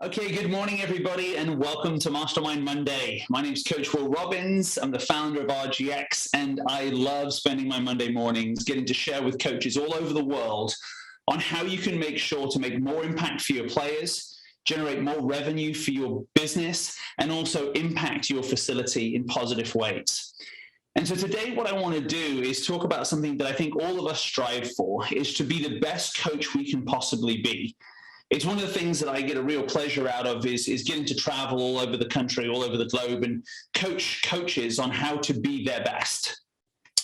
Okay, good morning, everybody, and welcome to Mastermind Monday. My name is Coach Robbins. I'm the founder of RGX, and I love spending my Monday mornings getting to share with coaches all over the world on how you can make sure to make more impact for your players, generate more revenue for your business, and also impact your facility in positive ways. And so today what I want to do is talk about something that I think all of us strive for, is to be the best coach we can possibly be. It's one of the things that I get a real pleasure out of is getting to travel all over the country, all over the globe, and coach coaches on how to be their best.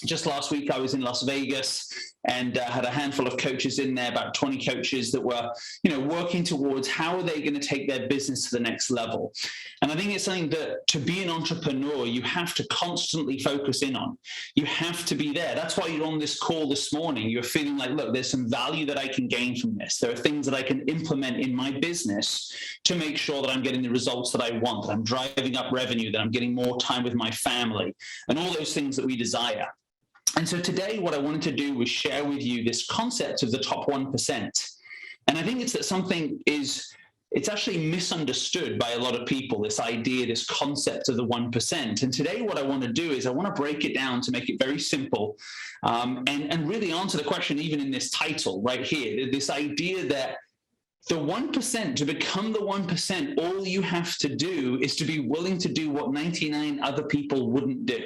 Just last week, I was in Las Vegas and had a handful of coaches in there, about 20 coaches that were, working towards how are they going to take their business to the next level. And I think it's something that to be an entrepreneur, you have to constantly focus in on. You have to be there. That's why you're on this call this morning. You're feeling like, look, there's some value that I can gain from this. There are things that I can implement in my business to make sure that I'm getting the results that I want, that I'm driving up revenue, that I'm getting more time with my family, and all those things that we desire. And so today what I wanted to do was share with you this concept of the top 1%. And I think it's that it's actually misunderstood by a lot of people, this idea, this concept of the 1%. And today what I want to do is I want to break it down to make it very simple and really answer the question even in this title right here, this idea that the 1%, to become the 1%, all you have to do is to be willing to do what 99 other people wouldn't do.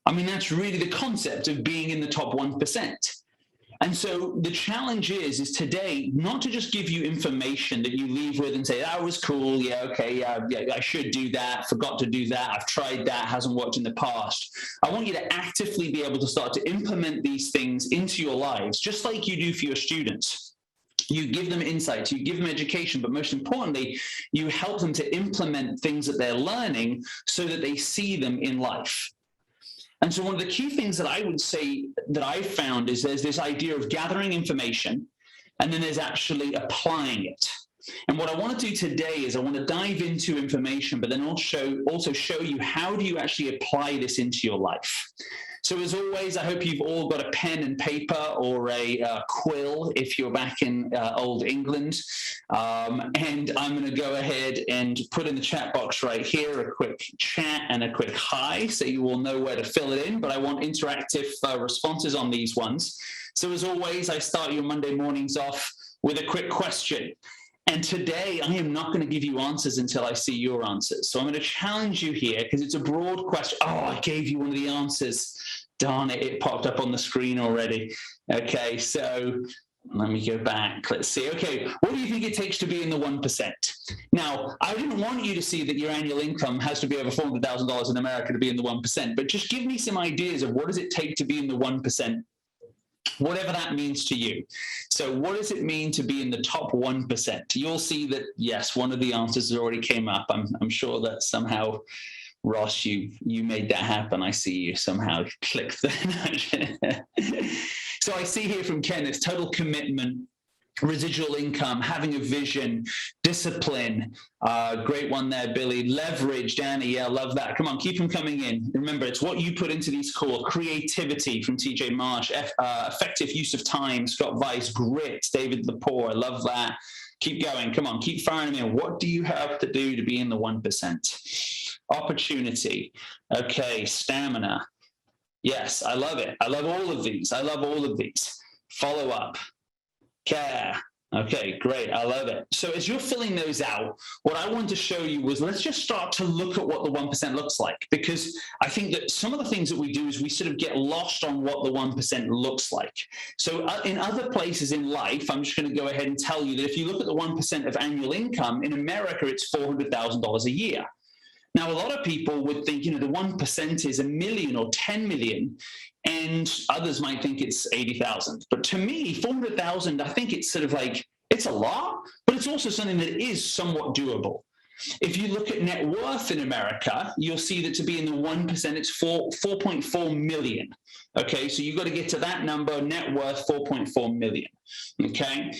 I mean, that's really the concept of being in the top 1%. And so the challenge is today not to just give you information that you leave with and say, that was cool, yeah, okay, yeah, I should do that, forgot to do that, I've tried that, hasn't worked in the past. I want you to actively be able to start to implement these things into your lives, just like you do for your students. You give them insights, you give them education, but most importantly, you help them to implement things that they're learning so that they see them in life. And so one of the key things that I would say that I've found is there's this idea of gathering information, and then there's actually applying it. And what I want to do today is I want to dive into information, but then also show you how do you actually apply this into your life. So as always, I hope you've all got a pen and paper or a quill if you're back in old England. And I'm going to go ahead and put in the chat box right here a quick chat and a quick hi, so you all know where to fill it in. But I want interactive responses on these ones. So as always, I start your Monday mornings off with a quick question. And today, I am not going to give you answers until I see your answers. So I'm going to challenge you here because it's a broad question. Oh, I gave you one of the answers. Darn it, it popped up on the screen already. Okay, so let me go back. Let's see. Okay, what do you think it takes to be in the 1%? Now, I didn't want you to see that your annual income has to be over $400,000 in America to be in the 1%, but just give me some ideas of what does it take to be in the 1%? Whatever that means to you. So what does it mean to be in the top 1%? You'll see that, yes, one of the answers already came up. I'm sure that somehow, Ross, you made that happen. I see you somehow clicked the So I see here from Kenneth, total commitment, residual income, having a vision, discipline. Great one there, Billy. Leverage, Danny. Yeah, love that. Come on, keep them coming in. Remember, it's what you put into these calls. Creativity from TJ Marsh. Effective use of time, Scott Weiss. Grit, David Lepore. I love that. Keep going. Come on, keep firing them in. What do you have to do to be in the 1%? Opportunity. Okay, stamina. Yes, I love it. I love all of these. I love all of these. Follow up. Care. Okay, great. I love it. So as you're filling those out, what I wanted to show you was let's just start to look at what the 1% looks like, because I think that some of the things that we do is we sort of get lost on what the 1% looks like. So in other places in life, I'm just going to go ahead and tell you that if you look at the 1% of annual income, in America, it's $400,000 a year. Now, a lot of people would think, the 1% is $1 million or 10 million, and others might think it's 80,000. But to me, 400,000, I think it's sort of like, it's a lot, but it's also something that is somewhat doable. If you look at net worth in America, you'll see that to be in the 1%, it's 4.4 million. Okay, so you've got to get to that number, net worth 4.4 million. Okay.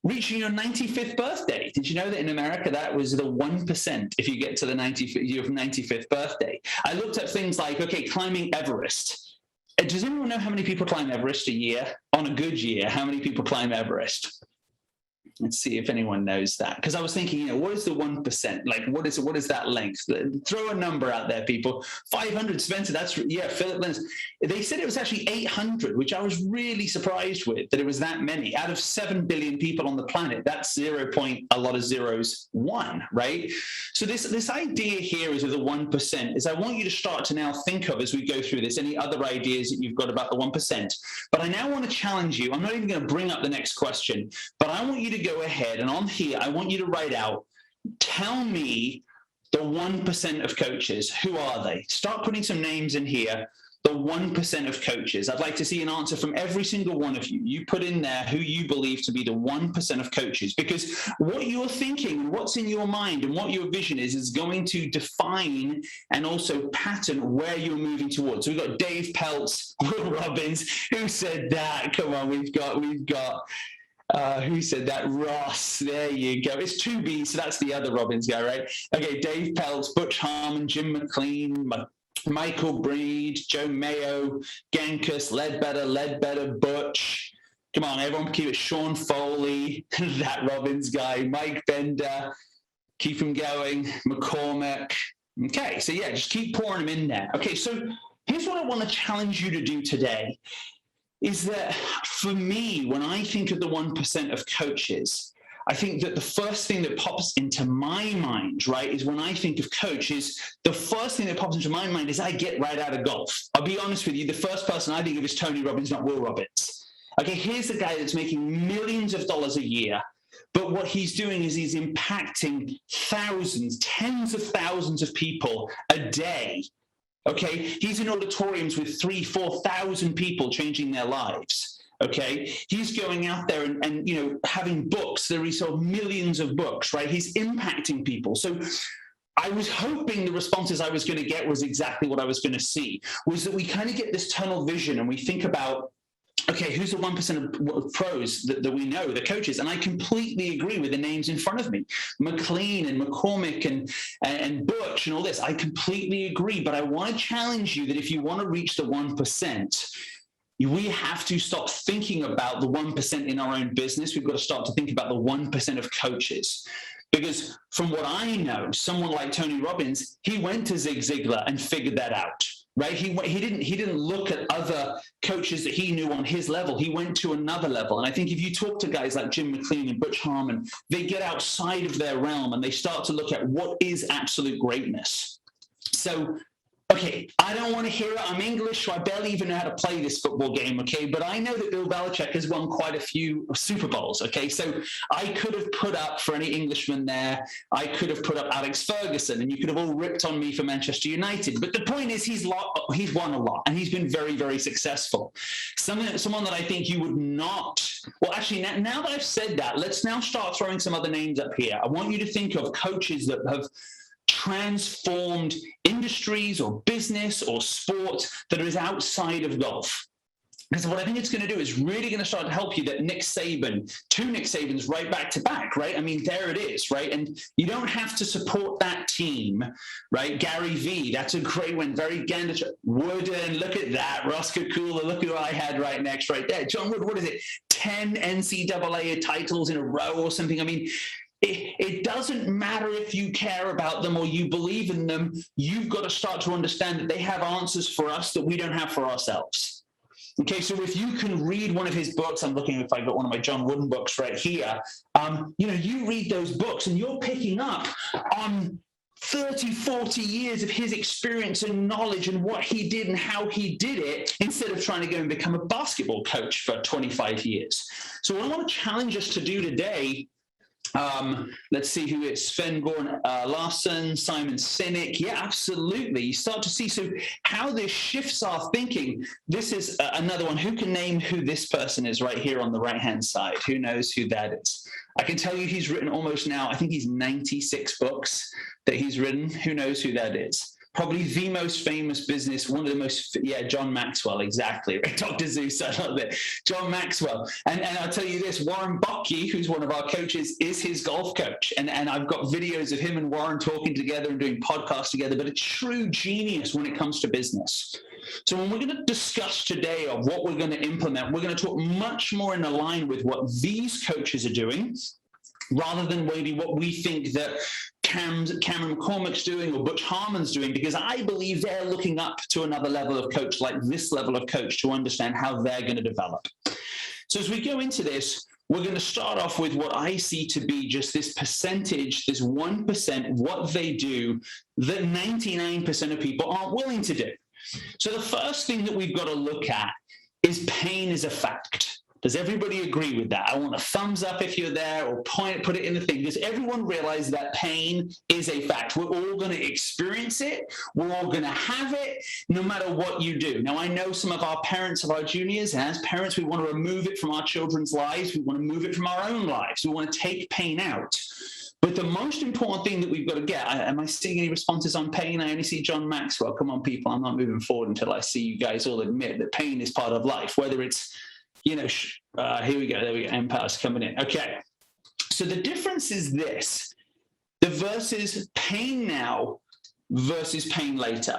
Reaching your 95th birthday. Did you know that in America, that was the 1% if you get to the 95th birthday? I looked at things like, okay, climbing Everest. Does anyone know how many people climb Everest a year? On a good year, how many people climb Everest? Let's see if anyone knows that. Because I was thinking, what is the 1%? Like, what is that length? Throw a number out there, people. 500, Spencer, Philip Lenz. They said it was actually 800, which I was really surprised with, that it was that many. Out of 7 billion people on the planet, that's 0 point, a lot of zeros, 1, right? So this idea here is with the 1%, is I want you to start to now think of, as we go through this, any other ideas that you've got about the 1%. But I now want to challenge you. I'm not even going to bring up the next question, but I want you to go ahead, and on here, I want you to write out, tell me the 1% of coaches. Who are they? Start putting some names in here. The 1% of coaches. I'd like to see an answer from every single one of you. You put in there who you believe to be the 1% of coaches, because what you're thinking, what's in your mind, and what your vision is going to define and also pattern where you're moving towards. So we've got Dave Peltz, Will Robbins. Who said that? Come on, we've got who said that? Ross. There you go. It's 2B, so that's the other Robbins guy, right? Okay, Dave Peltz, Butch Harmon, Jim McLean, Michael Breed, Joe Mayo, Genkus, Ledbetter, Butch. Come on, everyone keep it. Sean Foley, that Robbins guy, Mike Bender, keep him going, McCormick. Okay, so yeah, just keep pouring them in there. Okay, so here's what I want to challenge you to do today. Is that for me, when I think of the 1% of coaches, I think that the first thing that pops into my mind, right, is when I think of coaches, the first thing that pops into my mind is I get right out of golf. I'll be honest with you, the first person I think of is Tony Robbins, not Will Robbins. Okay, here's a guy that's making millions of dollars a year, but what he's doing is he's impacting thousands, tens of thousands of people a day. Okay, he's in auditoriums with 3,000, 4,000 people changing their lives. Okay, he's going out there and having books. There he sold millions of books, right? He's impacting people. So I was hoping the responses I was going to get was exactly what I was going to see, was that we kind of get this tunnel vision and we think about, okay, who's the 1% of pros that we know, the coaches? And I completely agree with the names in front of me, McLean and McCormick and Butch and all this. I completely agree, but I want to challenge you that if you want to reach the 1%, we have to stop thinking about the 1% in our own business. We've got to start to think about the 1% of coaches. Because from what I know, someone like Tony Robbins, he went to Zig Ziglar and figured that out. Right? He didn't look at other coaches that he knew on his level. He went to another level. And I think if you talk to guys like Jim McLean and Butch Harmon, they get outside of their realm and they start to look at what is absolute greatness. So, okay, I don't want to hear it. I'm English, so I barely even know how to play this football game, okay? But I know that Bill Belichick has won quite a few Super Bowls, okay? So I could have put up, for any Englishman there, I could have put up Alex Ferguson, and you could have all ripped on me for Manchester United. But the point is he's won a lot, and he's been very, very successful. Someone that I think you would not... Well, actually, now that I've said that, let's now start throwing some other names up here. I want you to think of coaches that have transformed industries or business or sport that is outside of golf. Because what I think it's going to do is really going to start to help you that Nick Saban, 2 Nick Sabans right back to back, right? I mean, there it is, right? And you don't have to support that team, right? Gary V, that's a great one. Very Gandhi, Wooden, look at that. Ross Kukula, look at what I had right next, right there. John Wood, what is it? 10 NCAA titles in a row or something. I mean, it doesn't matter if you care about them or you believe in them. You've got to start to understand that they have answers for us that we don't have for ourselves. Okay, so if you can read one of his books, I'm looking if I got one of my John Wooden books right here. You read those books and you're picking up on 30, 40 years of his experience and knowledge and what he did and how he did it, instead of trying to go and become a basketball coach for 25 years. So what I want to challenge us to do today, let's see who it's. Sven Goran Larson, Simon Sinek. Yeah, absolutely. You start to see how this shifts our thinking. This is another one. Who can name who this person is right here on the right-hand side? Who knows who that is? I can tell you he's written almost now, I think he's 96 books that he's written. Who knows who that is? Probably the most famous business, one of the most, John Maxwell, exactly. Dr. Zeus, I love it. John Maxwell. And I'll tell you this, Warren Buckey, who's one of our coaches, is his golf coach. And I've got videos of him and Warren talking together and doing podcasts together, but a true genius when it comes to business. So when we're going to discuss today of what we're going to implement, we're going to talk much more in line with what these coaches are doing rather than maybe what we think that Cameron McCormick's doing or Butch Harmon's doing, because I believe they're looking up to another level of coach, like this level of coach, to understand how they're going to develop. So as we go into this, we're going to start off with what I see to be just this percentage, this 1%, what they do that 99% of people aren't willing to do. So the first thing that we've got to look at is pain is a fact. Does everybody agree with that? I want a thumbs up if you're there, or put it in the thing. Does everyone realize that pain is a fact? We're all going to experience it. We're all going to have it, no matter what you do. Now, I know some of our parents, of our juniors, and as parents, we want to remove it from our children's lives. We want to move it from our own lives. We want to take pain out. But the most important thing that we've got to get, am I seeing any responses on pain? I only see John Maxwell. Come on, people. I'm not moving forward until I see you guys all admit that pain is part of life, whether it's, here we go. There we go. Empire's coming in. Okay. So the difference is this, the versus pain now versus pain later.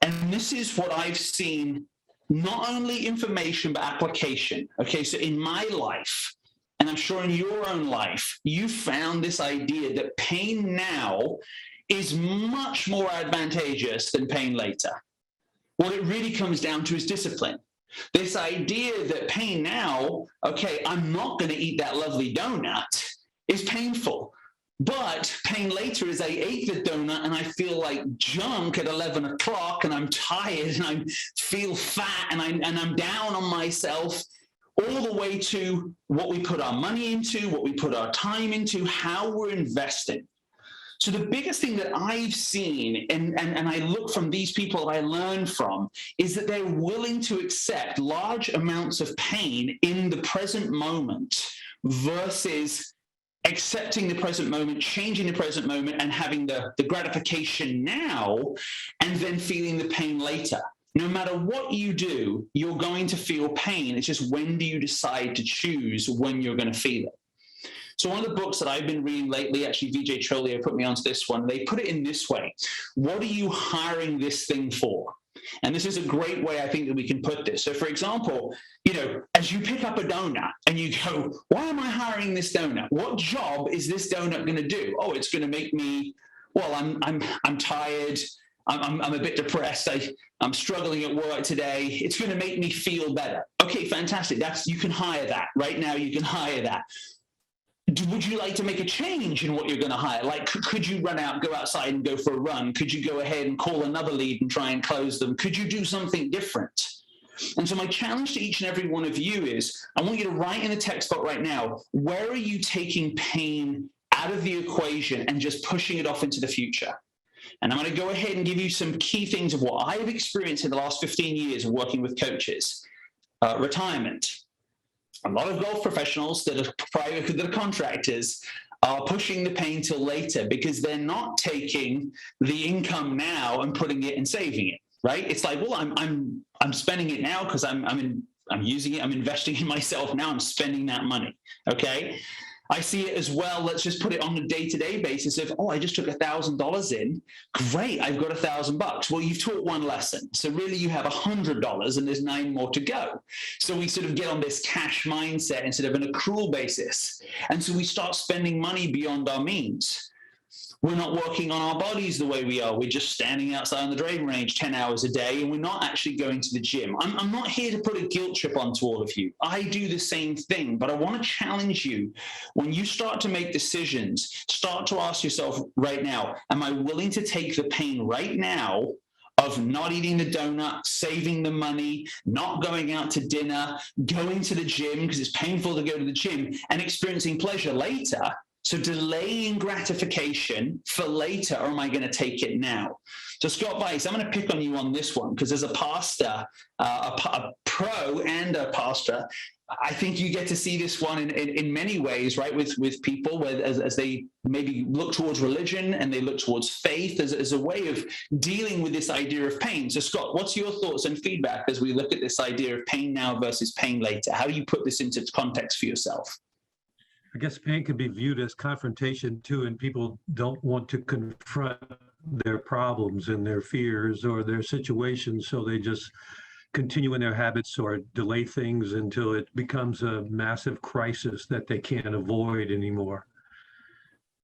And this is what I've seen, not only information, but application. Okay. So in my life, and I'm sure in your own life, you found this idea that pain now is much more advantageous than pain later. What it really comes down to is discipline. This idea that pain now, okay, I'm not going to eat that lovely donut, is painful. But pain later is I ate the donut and I feel like junk at 11 o'clock and I'm tired and I feel fat and I'm down on myself, all the way to what we put our money into, what we put our time into, how we're investing. So the biggest thing that I've seen, and I look from these people that I learn from, is that they're willing to accept large amounts of pain in the present moment versus accepting the present moment, changing the present moment, and having the gratification now, and then feeling the pain later. No matter what you do, you're going to feel pain. It's just, when do you decide to choose when you're going to feel it? So one of the books that I've been reading lately, actually, VJ Trolio put me onto this one. They put it in this way. What are you hiring this thing for? And this is a great way, I think, that we can put this. So for example, as you pick up a donut and you go, why am I hiring this donut? What job is this donut going to do? Oh, it's going to make me, well, I'm tired. I'm a bit depressed. I'm struggling at work today. It's going to make me feel better. Okay, fantastic. You can hire that. Right now, you can hire that. Would you like to make a change in what you're going to hire? Like, could you go outside and go for a run? Could you go ahead and call another lead and try and close them? Could you do something different? And so my challenge to each and every one of you is, I want you to write in the text box right now, where are you taking pain out of the equation and just pushing it off into the future? And I'm going to go ahead and give you some key things of what I've experienced in the last 15 years of working with coaches. Retirement. A lot of golf professionals that are contractors are pushing the pain till later because they're not taking the income now and putting it and saving it, right? It's like, well, I'm spending it now because I'm using it. I'm investing in myself now. I'm spending that money. Okay. I see it as well. Let's just put it on a day-to-day basis of, I just took $1,000 in. Great, I've got $1,000. Well, you've taught one lesson. So really you have $100 and there's 9 more to go. So we sort of get on this cash mindset instead of an accrual basis. And so we start spending money beyond our means. We're not working on our bodies the way we are. We're just standing outside on the driving range 10 hours a day, and we're not actually going to the gym. I'm not here to put a guilt trip onto all of you. I do the same thing, but I want to challenge you. When you start to make decisions, start to ask yourself right now, am I willing to take the pain right now of not eating the donut, saving the money, not going out to dinner, going to the gym because it's painful to go to the gym, and experiencing pleasure later? So delaying gratification for later, or am I going to take it now? So Scott Weiss, I'm going to pick on you on this one because as a pastor, a pro and a pastor, I think you get to see this one in many ways, right? With people where, as they maybe look towards religion and they look towards faith as a way of dealing with this idea of pain. So Scott, what's your thoughts and feedback as we look at this idea of pain now versus pain later? How do you put this into context for yourself? I guess pain can be viewed as confrontation too, and people don't want to confront their problems and their fears or their situations, so they just continue in their habits or delay things until it becomes a massive crisis that they can't avoid anymore.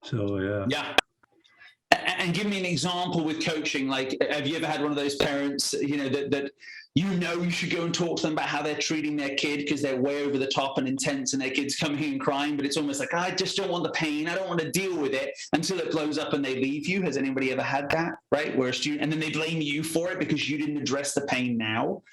So, yeah. Yeah. And give me an example with coaching. Like, have you ever had one of those parents, that you should go and talk to them about how they're treating their kid because they're way over the top and intense and their kid's coming in and crying, but it's almost like, I just don't want the pain. I don't want to deal with it until it blows up and they leave you. Has anybody ever had that, right? Where a student, and then they blame you for it because you didn't address the pain now.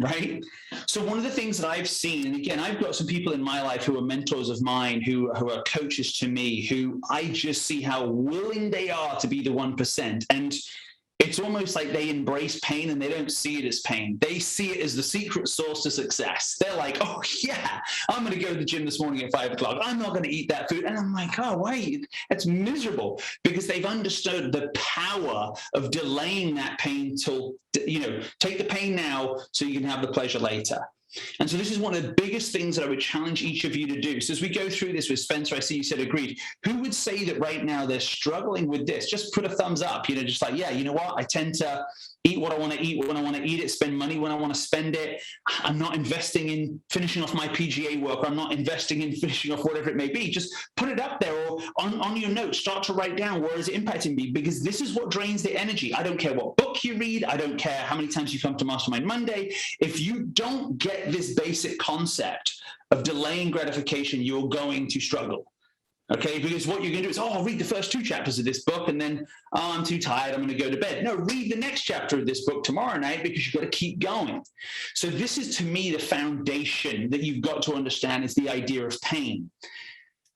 Right? So one of the things that I've seen, and again, I've got some people in my life who are mentors of mine, who are coaches to me, who I just see how willing they are to be the 1%. And it's almost like they embrace pain and they don't see it as pain. They see it as the secret sauce to success. They're like, oh yeah, I'm going to go to the gym this morning at 5 o'clock. I'm not going to eat that food. And I'm like, oh, wait, it's miserable, because they've understood the power of delaying that pain till, take the pain now so you can have the pleasure later. And so this is one of the biggest things that I would challenge each of you to do. So as we go through this with Spencer, I see you said agreed. Who would say that right now they're struggling with this? Just put a thumbs up, just like, yeah, you know what? I tend to eat what I want to eat when I want to eat it, spend money when I want to spend it. I'm not investing in finishing off my PGA work. I'm not investing in finishing off whatever it may be. Just put it up there, or on your notes, start to write down, where is it impacting me? Because this is what drains the energy. I don't care what book you read. I don't care how many times you come to Mastermind Monday. If you don't get this basic concept of delaying gratification, you're going to struggle. Okay, because what you're going to do is, I'll read the first 2 chapters of this book and then, I'm too tired, I'm going to go to bed. No, read the next chapter of this book tomorrow night, because you've got to keep going. So this is, to me, the foundation that you've got to understand, is the idea of pain.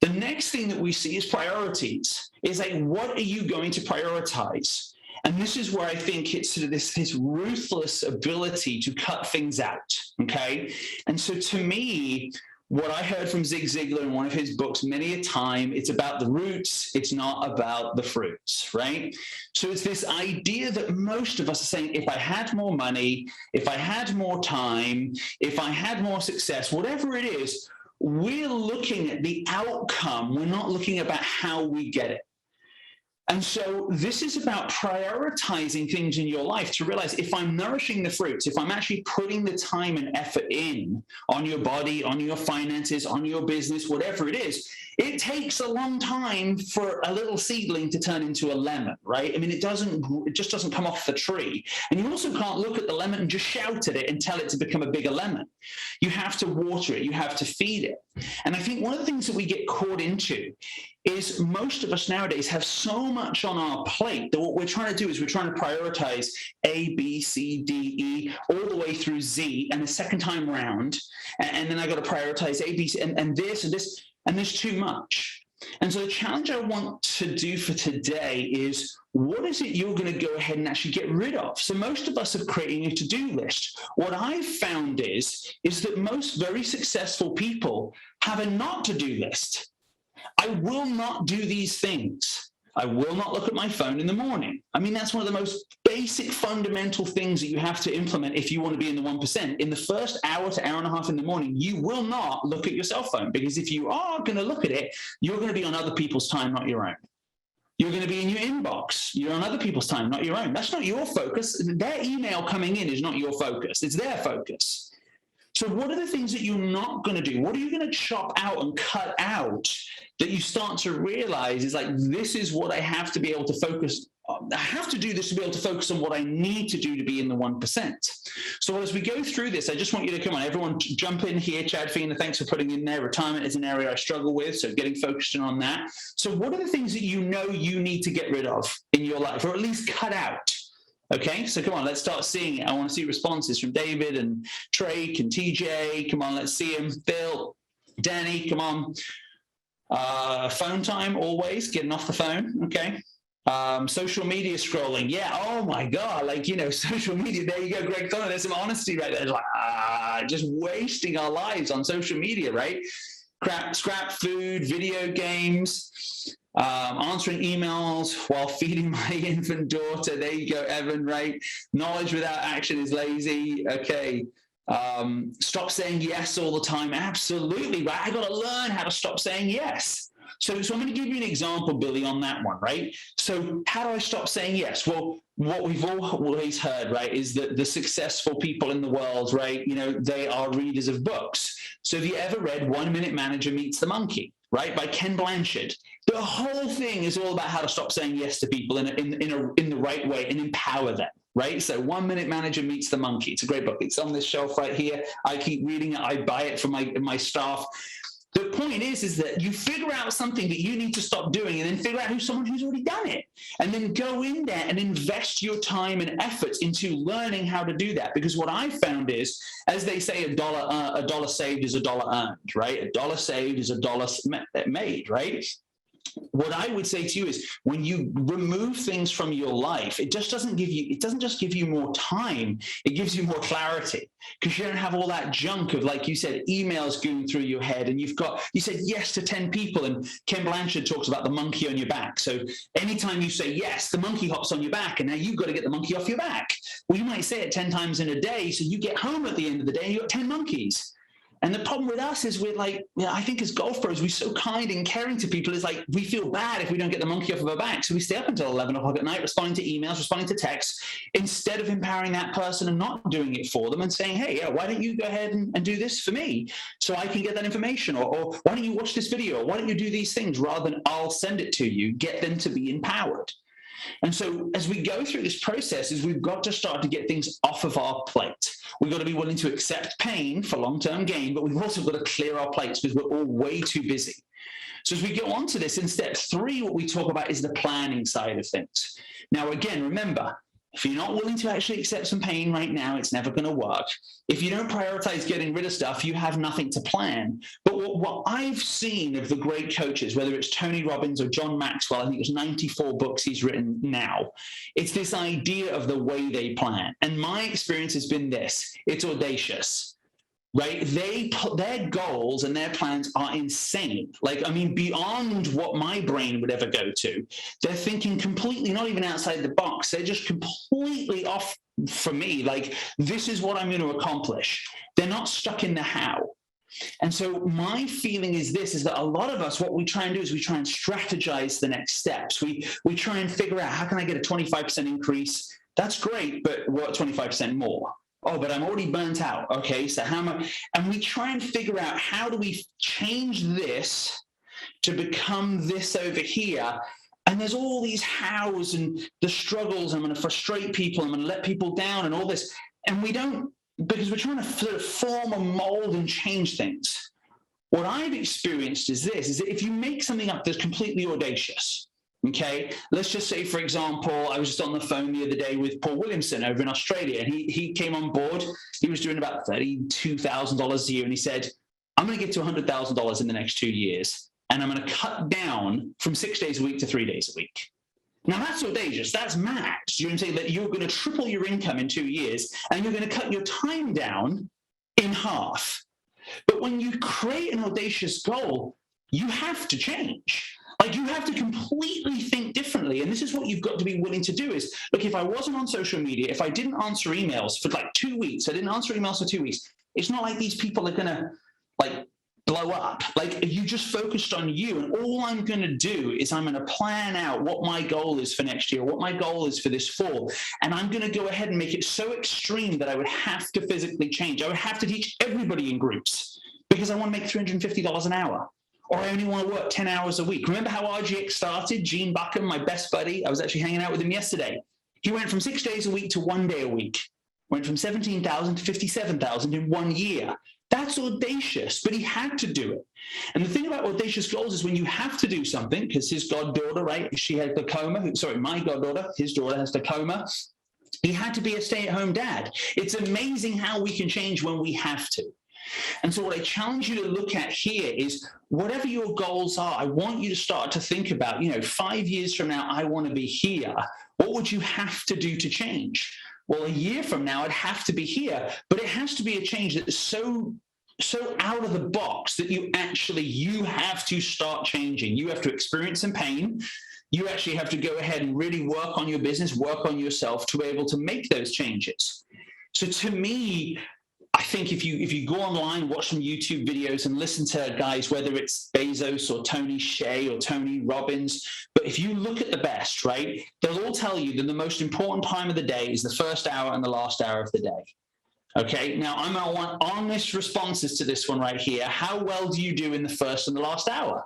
The next thing that we see is priorities. Is like, what are you going to prioritize? And this is where I think it's sort of this ruthless ability to cut things out, okay? And so to me, what I heard from Zig Ziglar in one of his books many a time, it's about the roots, it's not about the fruits, right? So it's this idea that most of us are saying, if I had more money, if I had more time, if I had more success, whatever it is, we're looking at the outcome. We're not looking about how we get it. And so this is about prioritizing things in your life to realize, if I'm nourishing the fruits, if I'm actually putting the time and effort in on your body, on your finances, on your business, whatever it is, it takes a long time for a little seedling to turn into a lemon, right? I mean, it just doesn't come off the tree. And you also can't look at the lemon and just shout at it and tell it to become a bigger lemon. You have to water it, you have to feed it. And I think one of the things that we get caught into is, most of us nowadays have so much on our plate that what we're trying to do is we're trying to prioritize A, B, C, D, E, all the way through Z, and the second time round, and then I got to prioritize A, B, C, and this and this, and there's too much. And so the challenge I want to do for today is, what is it you're going to go ahead and actually get rid of? So most of us are creating a to-do list. What I've found is that most very successful people have a not to-do list. I will not do these things. I will not look at my phone in the morning. I mean, that's one of the most basic fundamental things that you have to implement if you want to be in the 1%. In the first hour to hour and a half in the morning, you will not look at your cell phone, because if you are going to look at it, you're going to be on other people's time, not your own. You're going to be in your inbox. You're on other people's time, not your own. That's not your focus. Their email coming in is not your focus. It's their focus. So what are the things that you're not going to do? What are you going to chop out and cut out that you start to realize is like, this is what I have to be able to focus on. I have to do this to be able to focus on what I need to do to be in the 1%. So as we go through this, I just want you to, come on, everyone jump in here. Chad Fiena, thanks for putting in there. Retirement is an area I struggle with, so getting focused in on that. So what are the things that you know you need to get rid of in your life, or at least cut out? Okay, so come on, let's start seeing it. I want to see responses from David and Trake and TJ. Come on, let's see him. Bill, Danny, come on. Phone time, always getting off the phone. Okay. Social media scrolling. Yeah. Oh my God. Like, social media. There you go, Greg. There's some honesty right there. It's like, just wasting our lives on social media, right? Scrap food, video games. Answering emails while feeding my infant daughter. There you go, Evan, right? Knowledge without action is lazy. Okay. Stop saying yes all the time. Absolutely, right? I got to learn how to stop saying yes. So I'm going to give you an example, Billy, on that one, right? So how do I stop saying yes? Well, what we've always heard, right, is that the successful people in the world, right, they are readers of books. So have you ever read 1 Minute Manager Meets the Monkey? right, by Ken Blanchard. The whole thing is all about how to stop saying yes to people in the right way and empower them, right? So 1 Minute Manager Meets the Monkey. It's a great book. It's on this shelf right here. I keep reading it. I buy it for my staff. The point is that you figure out something that you need to stop doing and then figure out someone who's already done it. And then go in there and invest your time and efforts into learning how to do that. Because what I found is, as they say, a dollar saved is a dollar earned, right? A dollar saved is a dollar made, right? What I would say to you is when you remove things from your life, it doesn't just give you more time, it gives you more clarity, because you don't have all that junk of, like you said, emails going through your head, and you said yes to 10 people, and Ken Blanchard talks about the monkey on your back. So anytime you say yes, the monkey hops on your back, and now you've got to get the monkey off your back. Well, you might say it 10 times in a day, so you get home at the end of the day and you've got 10 monkeys. And the problem with us is we're like, I think as golf pros, we're so kind and caring to people. It's like we feel bad if we don't get the monkey off of our back. So we stay up until 11 o'clock at night responding to emails, responding to texts, instead of empowering that person and not doing it for them and saying, hey, yeah, why don't you go ahead and do this for me so I can get that information? Or why don't you watch this video? Or why don't you do these things rather than I'll send it to you? Get them to be empowered. And so as we go through this process, we've got to start to get things off of our plate. We've got to be willing to accept pain for long-term gain, but we've also got to clear our plates because we're all way too busy. So as we go on to this, in step 3, what we talk about is the planning side of things. Now, again, remember, if you're not willing to actually accept some pain right now, it's never going to work. If you don't prioritize getting rid of stuff, you have nothing to plan. But what I've seen of the great coaches, whether it's Tony Robbins or John Maxwell, I think it's 94 books he's written now, it's this idea of the way they plan. And my experience has been this: it's audacious. Right? Their goals and their plans are insane. Beyond what my brain would ever go to. They're thinking completely, not even outside the box. They're just completely off for me. Like, this is what I'm going to accomplish. They're not stuck in the how. And so my feeling is that a lot of us, what we try and do is we try and strategize the next steps. We try and figure out, how can I get a 25% increase? That's great, but what 25% more? Oh, but I'm already burnt out. Okay, so how much? And we try and figure out, how do we change this to become this over here? And there's all these hows and the struggles. I'm going to frustrate people. I'm going to let people down and all this. And we don't, because we're trying to sort of form a mold and change things. What I've experienced is this, is that if you make something up that's completely audacious, okay, let's just say, for example, I was just on the phone the other day with Paul Williamson over in Australia, and he came on board. He was doing about $32,000 a year, and he said, I'm going to get to $100,000 in the next 2 years, and I'm going to cut down from 6 days a week to 3 days a week. Now, that's audacious. That's mad. You know what I'm saying? That you're going to triple your income in 2 years, and you're going to cut your time down in half. But when you create an audacious goal, you have to change. Like, you have to completely think differently. And this is what you've got to be willing to do is, look, if I wasn't on social media, if I didn't answer emails for like 2 weeks, I didn't answer emails for 2 weeks, it's not like these people are going to blow up. Like, if you just focused on you, and all I'm going to do is I'm going to plan out what my goal is for next year, what my goal is for this fall. And I'm going to go ahead and make it so extreme that I would have to physically change. I would have to teach everybody in groups because I want to make $350 an hour. Or I only want to work 10 hours a week. Remember how RGX started? Gene Buckham, my best buddy, I was actually hanging out with him yesterday. He went from 6 days a week to 1 day a week. Went from 17,000 to 57,000 in 1 year. That's audacious, but he had to do it. And the thing about audacious goals is when you have to do something, because his goddaughter, right, she had glaucoma. Sorry, my goddaughter, his daughter has glaucoma. He had to be a stay-at-home dad. It's amazing how we can change when we have to. And so what I challenge you to look at here is, whatever your goals are, I want you to start to think about, 5 years from now, I want to be here. What would you have to do to change? Well, a year from now, I'd have to be here, but it has to be a change that is so out of the box that you have to start changing. You have to experience some pain. You actually have to go ahead and really work on your business, work on yourself to be able to make those changes. So to me, I think if you go online, watch some YouTube videos and listen to guys, whether it's Bezos or Tony Hsieh or Tony Robbins, but if you look at the best, right, they'll all tell you that the most important time of the day is the first hour and the last hour of the day. Okay, now I'm going to want honest responses to this one right here. How well do you do in the first and the last hour?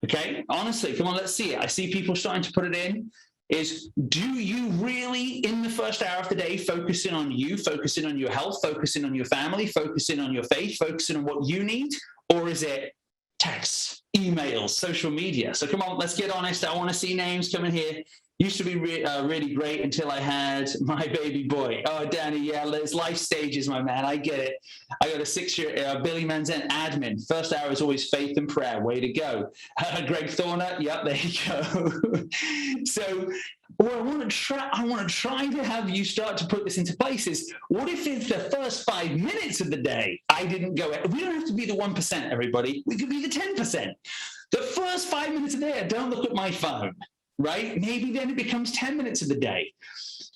Okay, honestly, come on, let's see it. I see people starting to put it in. Is, do you really, in the first hour of the day, focusing on you, focusing on your health, focusing on your family, focusing on your faith, focusing on what you need? Or is it texts, emails, social media? So come on, let's get honest. I want to see names coming here. Used to be really great until I had my baby boy. Oh, Danny, yeah, there's life stages, my man. I get it. I got a 6-year Billy Manzan admin. First hour is always faith and prayer. Way to go. Greg Thorner. Yep, there you go. So what I want to try to have you start to put this into place is, what if it's the first 5 minutes of the day I didn't go? We don't have to be the 1%, everybody. We could be the 10%. The first 5 minutes of the day, I don't look at my phone. Right? Maybe then it becomes 10 minutes of the day.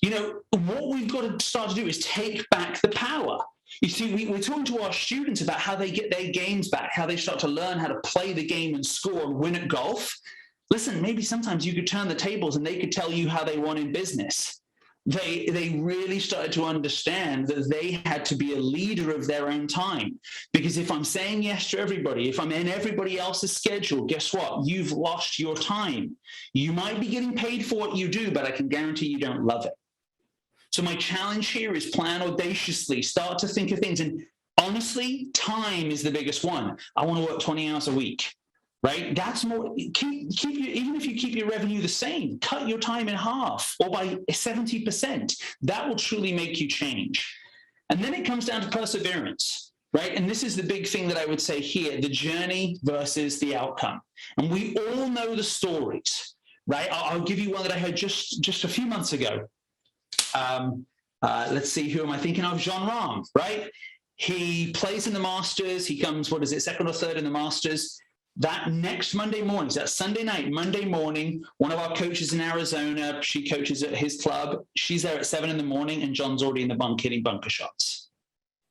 You know, what we've got to start to do is take back the power. You see, we're talking to our students about how they get their games back, how they start to learn how to play the game and score and win at golf. Listen, maybe sometimes you could turn the tables and they could tell you how they won in business. They really started to understand that they had to be a leader of their own time. Because if I'm saying yes to everybody, if I'm in everybody else's schedule, guess what? You've lost your time. You might be getting paid for what you do, but I can guarantee you don't love it. So my challenge here is plan audaciously, start to think of things. And honestly, time is the biggest one. I want to work 20 hours a week. Right? That's more, keep even if you keep your revenue the same, cut your time in half or by 70%. That will truly make you change. And then it comes down to perseverance, right? And this is the big thing that I would say here, the journey versus the outcome. And we all know the stories, right? I'll give you one that I heard just a few months ago. Let's see, who am I thinking of? John Rahm, right? He plays in the Masters. He comes, second or third in the Masters. That next Monday morning, so that Sunday night, Monday morning, one of our coaches in Arizona, she coaches at his club. She's there at 7 in the morning, and John's already in the bunk hitting bunker shots.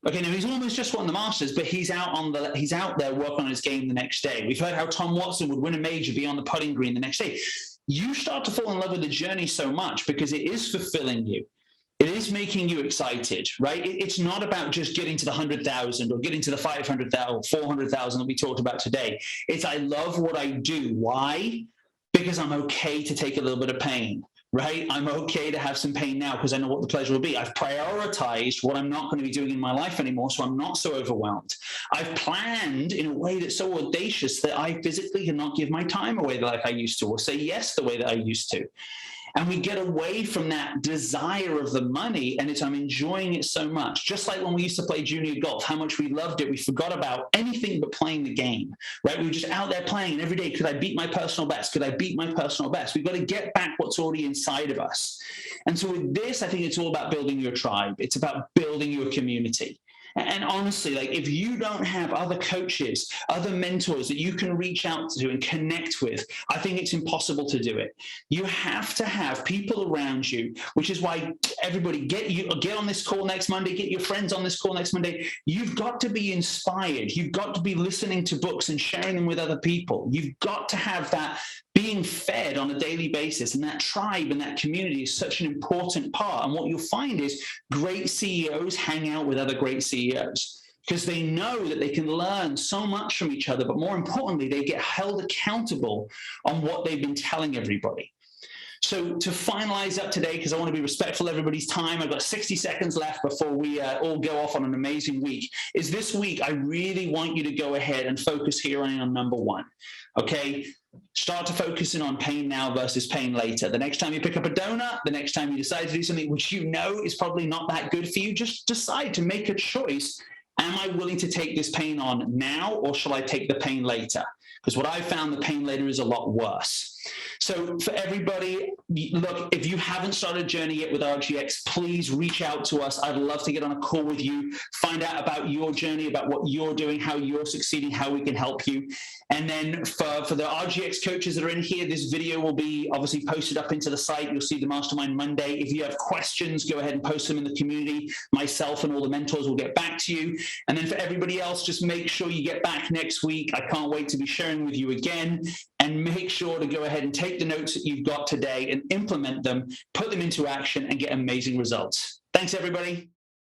Okay, now he's almost just won the Masters, but he's out there working on his game the next day. We've heard how Tom Watson would win a major, be on the putting green the next day. You start to fall in love with the journey so much because it is fulfilling you. It is making you excited, right? It's not about just getting to the 100,000 or getting to the 500,000, 400,000 that we talked about today. It's, I love what I do. Why? Because I'm okay to take a little bit of pain, right? I'm okay to have some pain now because I know what the pleasure will be. I've prioritized what I'm not going to be doing in my life anymore, so I'm not so overwhelmed. I've planned in a way that's so audacious that I physically cannot give my time away like I used to, or say yes the way that I used to. And we get away from that desire of the money, and I'm enjoying it so much. Just like when we used to play junior golf, how much we loved it. We forgot about anything but playing the game, right? We were just out there playing, and every day, could I beat my personal best? Could I beat my personal best? We've got to get back what's already inside of us. And so with this, I think it's all about building your tribe. It's about building your community. And honestly, like, if you don't have other coaches, other mentors that you can reach out to and connect with, I think it's impossible to do it. You have to have people around you, which is why everybody get on this call next Monday, get your friends on this call next Monday. You've got to be inspired. You've got to be listening to books and sharing them with other people. You've got to have that being fed on a daily basis, and that tribe and that community is such an important part. And what you'll find is great CEOs hang out with other great CEOs because they know that they can learn so much from each other, but more importantly, they get held accountable on what they've been telling everybody. So to finalize up today, because I want to be respectful of everybody's time, I've got 60 seconds left before we all go off on an amazing week, is this week I really want you to go ahead and focus here on number one, okay? Start to focus in on pain now versus pain later. The next time you pick up a donut, the next time you decide to do something which you know is probably not that good for you, just decide to make a choice. Am I willing to take this pain on now, or shall I take the pain later? Because what I've found, the pain later is a lot worse. So for everybody, look, if you haven't started a journey yet with RGX, please reach out to us. I'd love to get on a call with you, find out about your journey, about what you're doing, how you're succeeding, how we can help you. And then for the RGX coaches that are in here, this video will be obviously posted up into the site. You'll see the Mastermind Monday. If you have questions, go ahead and post them in the community. Myself and all the mentors will get back to you. And then for everybody else, just make sure you get back next week. I can't wait to be sharing with you again. And make sure to go ahead and take the notes that you've got today and implement them, put them into action, and get amazing results. Thanks, everybody.